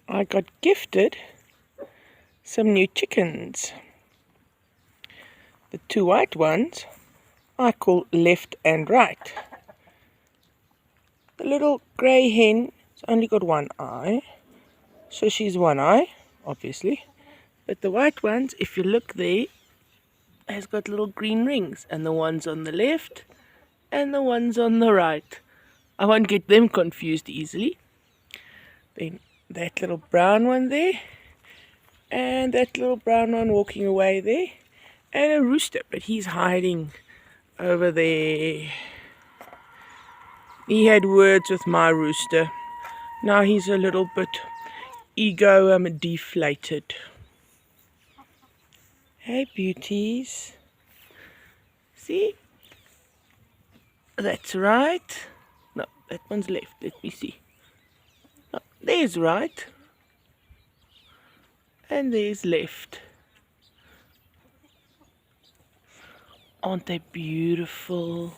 I got gifted some new chickens. The two white ones I call left and right. The little grey hen has only got one eye, so she's one eye, obviously. But the white ones, if you look there, has got little green rings, and the ones on the left and the ones on the right. I won't get them confused easily. Then that little brown one there, and that little brown one walking away there, and a rooster, but he's hiding over there. He had words with my rooster. Now he's a little bit ego deflated. Hey beauties. See? That's right. No, that one's left. Let me see. No, there's right. And there's left. Aren't they beautiful?